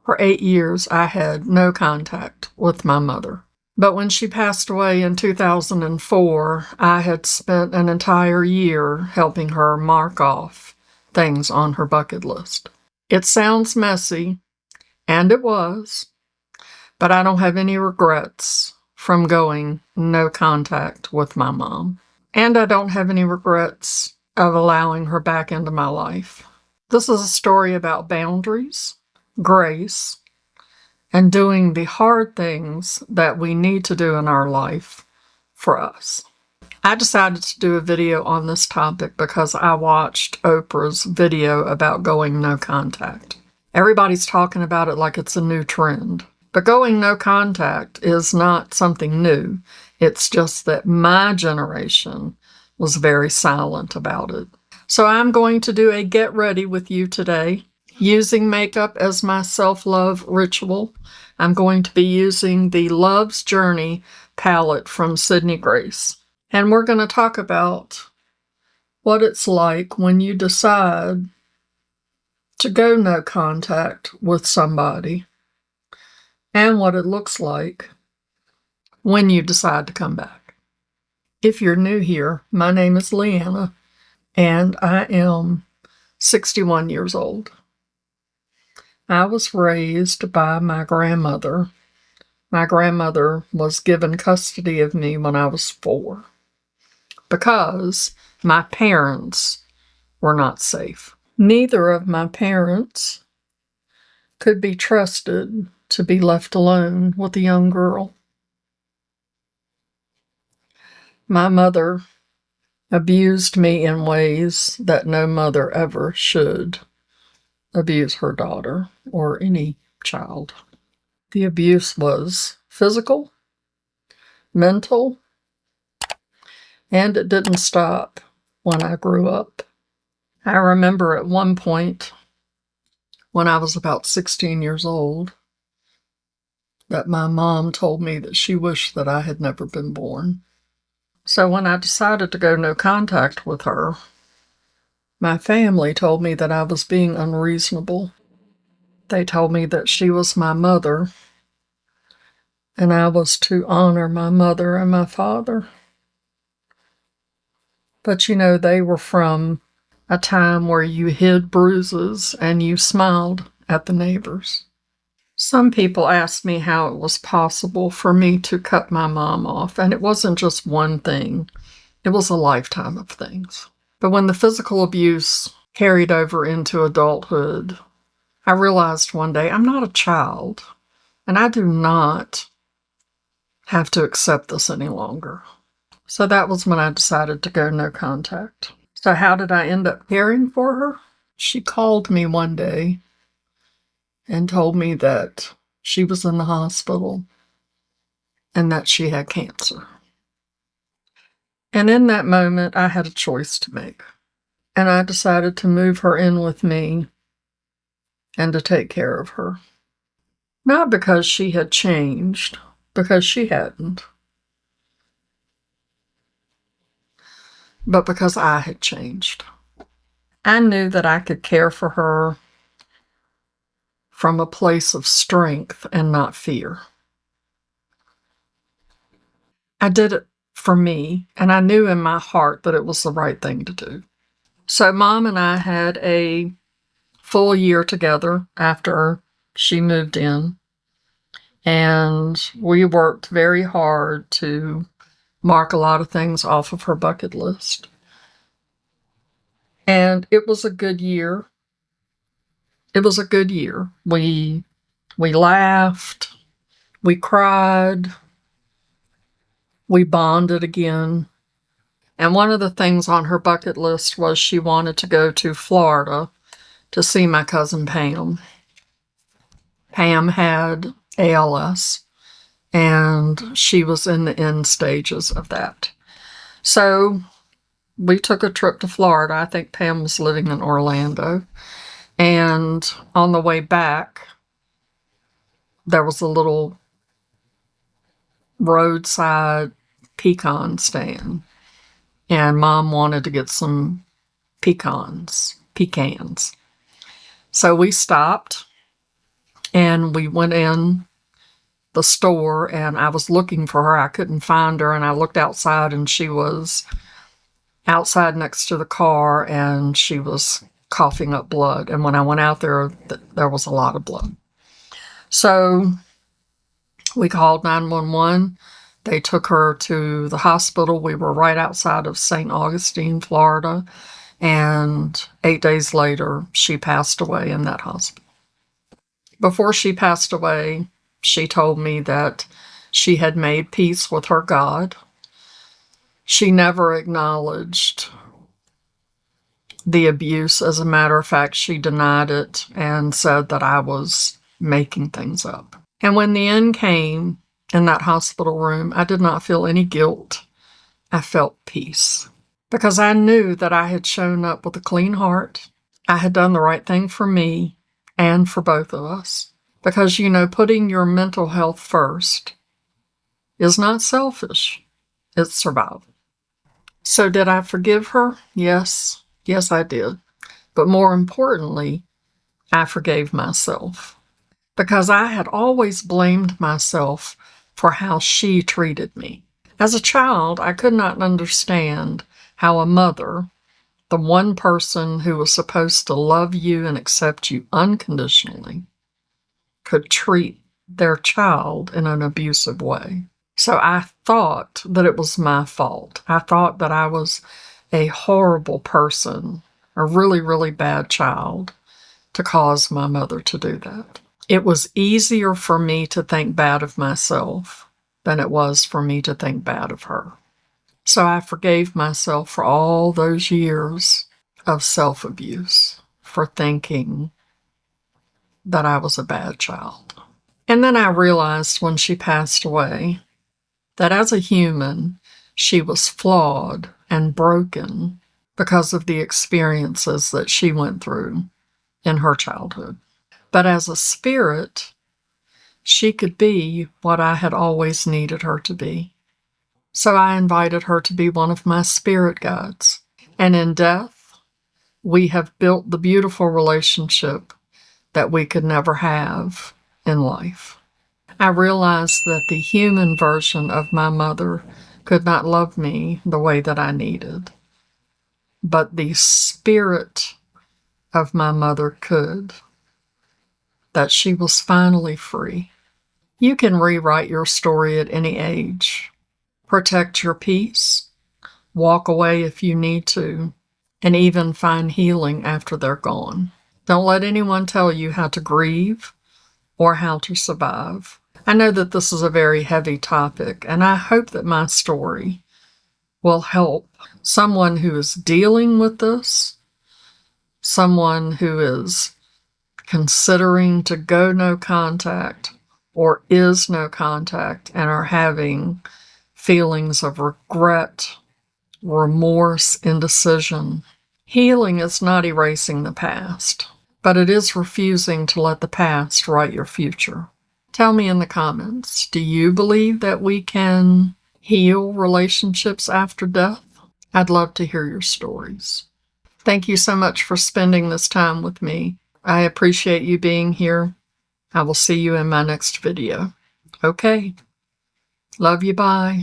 For 8 years, I had no contact with my mother. But when she passed away in 2004, I had spent an entire year helping her mark off things on her bucket list. It sounds messy, and it was, but I don't have any regrets from going no contact with my mom. And I don't have any regrets of allowing her back into my life. This is a story about boundaries, grace, and doing the hard things that we need to do in our life for us. I decided to do a video on this topic because I watched Oprah's video about going no contact. Everybody's talking about it like it's a new trend. But going no contact is not something new. It's just that my generation was very silent about it. So I'm going to do a get ready with you today. Using makeup as my self-love ritual, I'm going to be using the Love's Journey palette from Sydney Grace. And we're going to talk about what it's like when you decide to go no contact with somebody and what it looks like when you decide to come back. If you're new here, my name is Leanna, and I am 61 years old. I was raised by my grandmother. My grandmother was given custody of me when I was 4 because my parents were not safe. Neither of my parents could be trusted to be left alone with a young girl. My mother abused me in ways that no mother ever should abuse her daughter or any child. The abuse was physical, mental, and it didn't stop when I grew up. I remember at one point when I was about 16 years old that my mom told me that she wished that I had never been born. So when I decided to go no contact with her, my family told me that I was being unreasonable. They told me that she was my mother, and I was to honor my mother and my father. But they were from a time where you hid bruises and you smiled at the neighbors. Some people asked me how it was possible for me to cut my mom off, and it wasn't just one thing. It was a lifetime of things. But when the physical abuse carried over into adulthood, I realized one day I'm not a child, and I do not have to accept this any longer. So that was when I decided to go no contact. So how did I end up caring for her? She called me one day and told me that she was in the hospital and that she had cancer. And in that moment, I had a choice to make. And I decided to move her in with me and to take care of her. Not because she had changed, because she hadn't, but because I had changed. I knew that I could care for her from a place of strength and not fear. I did it for me, and I knew in my heart that it was the right thing to do. So Mom and I had a full year together after she moved in, and we worked very hard to mark a lot of things off of her bucket list. And it was a good year. It was a good year. We laughed, we cried, we bonded again. And one of the things on her bucket list was she wanted to go to Florida to see my cousin Pam. Pam had ALS, and she was in the end stages of that. So we took a trip to Florida. I think Pam was living in Orlando. And on the way back, there was a little roadside pecan stand. And Mom wanted to get some pecans. So we stopped And we went in the store, and I was looking for her. I couldn't find her, and I looked outside, and she was outside next to the car, and she was coughing up blood. And when I went out there, there was a lot of blood. So we called 911. They took her to the hospital. We were right outside of St. Augustine, Florida. And 8 days later, she passed away in that hospital. Before she passed away, she told me that she had made peace with her God. She never acknowledged the abuse. As a matter of fact, she denied it and said that I was making things up. And when the end came in that hospital room, I did not feel any guilt. I felt peace because I knew that I had shown up with a clean heart. I had done the right thing for me and for both of us. Because, putting your mental health first is not selfish. It's survival. So did I forgive her? Yes. Yes, I did. But more importantly, I forgave myself. Because I had always blamed myself for how she treated me. As a child, I could not understand how a mother, the one person who was supposed to love you and accept you unconditionally, could treat their child in an abusive way. So I thought that it was my fault. I thought that I was a horrible person, a really, really bad child, to cause my mother to do that. It was easier for me to think bad of myself than it was for me to think bad of her. So I forgave myself for all those years of self-abuse, for thinking that I was a bad child. And then I realized when she passed away that as a human, she was flawed and broken because of the experiences that she went through in her childhood. But as a spirit, she could be what I had always needed her to be. So I invited her to be one of my spirit guides. And in death, we have built the beautiful relationship that we could never have in life. I realized that the human version of my mother could not love me the way that I needed, but the spirit of my mother could, that she was finally free. You can rewrite your story at any age. Protect your peace, walk away if you need to, and even find healing after they're gone. Don't let anyone tell you how to grieve or how to survive. I know that this is a very heavy topic, and I hope that my story will help someone who is dealing with this, someone who is considering to go no contact or is no contact and are having feelings of regret, remorse, indecision. Healing is not erasing the past, but it is refusing to let the past write your future. Tell me in the comments, do you believe that we can heal relationships after death? I'd love to hear your stories. Thank you so much for spending this time with me. I appreciate you being here. I will see you in my next video. Okay. Love you. Bye.